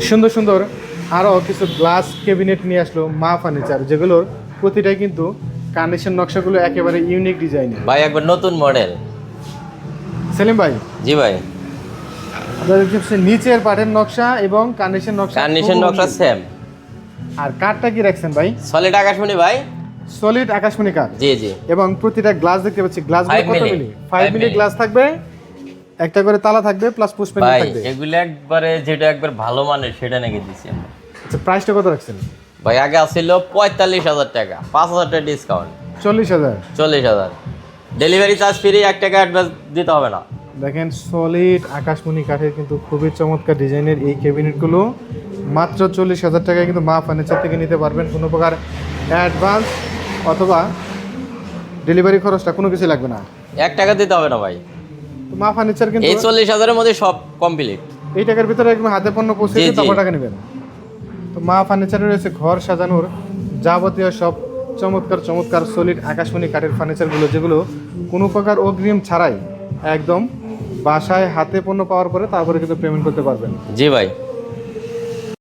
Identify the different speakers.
Speaker 1: সুন্দর সুন্দর আরও কিছু গ্লাস ক্যাবিনেট নিয়ে আসলো মা ফার্নিচার, যেগুলোর প্রতিটাই কিন্তু কার্নিশন নকশাগুলো একেবারে ইউনিক ডিজাইন।
Speaker 2: ভাই একবার নতুন মডেল।
Speaker 1: সেলিম ভাই,
Speaker 2: জি ভাই,
Speaker 1: আপনাদের হচ্ছে নিচের পাটের নকশা এবং কার্নিশন নকশা,
Speaker 2: কার্নিশন নকশা সেম।
Speaker 1: আর কাঠটা কি রাখছেন ভাই?
Speaker 2: সলিড আকাশমণি ভাই।
Speaker 1: সলিড আকাশমণি কাঠ।
Speaker 2: জি জি।
Speaker 1: এবং প্রতিটা গ্লাস দেখতে পাচ্ছি, গ্লাসগুলো
Speaker 2: 5
Speaker 1: কত
Speaker 2: মিলি?
Speaker 1: মিলি? 5 মিলি গ্লাস থাকবে, একটা করে তালা থাকবে প্লাস পুশ প্যানেল
Speaker 2: ভাই
Speaker 1: থাকবে।
Speaker 2: এগুলো একবারে যেটা একবার ভালো মানের সেটা নাকি দিছি আমরা।
Speaker 1: আচ্ছা, প্রাইসটা কত রাখছেন?
Speaker 2: ভাই আগে আসছিল 45,000 টাকা, 5,000 টাকা ডিসকাউন্ট,
Speaker 1: 40,000।
Speaker 2: 40,000। ডেলিভারি চার্জ ফ্রি, 1 টাকা অ্যাডভান্স দিতে হবে না।
Speaker 1: দেখেন সলিড আকাশমণি কাঠের কিন্তু খুবই চমৎকার ডিজাইনের এই ক্যাবিনেটগুলো মাত্র 40,000 টাকায় কিন্তু মা ফার্নিচার থেকে নিতে পারবেন। কোনো প্রকার অ্যাডভান্স অথবা ডেলিভারি খরচটা কোনো কিছু লাগবে না।
Speaker 2: 1 টাকা দিতে হবে না ভাই।
Speaker 1: তো মা ফার্নিচার কিন্তু
Speaker 2: এই 40,000-এর মধ্যে সব কমপ্লিট।
Speaker 1: এই টাকার ভিতরে একদম হাতে পণ্য পৌঁছে
Speaker 2: জি,
Speaker 1: দিয়ে
Speaker 2: জি।
Speaker 1: তারপর টাকা নেবেন। তো মা ফার্নিচারে রয়েছে ঘর সাজানোর যাবতীয় সব চমৎকার চমৎকার সলিড আকাশমণি কাঠের ফার্নিচারগুলো, যেগুলো কোনো প্রকার অগ্রিম ছাড়াই একদম বাসায় হাতে পণ্য পাওয়ার পরে তারপরে কিন্তু পেমেন্ট করতে পারবেন।
Speaker 2: জি ভাই।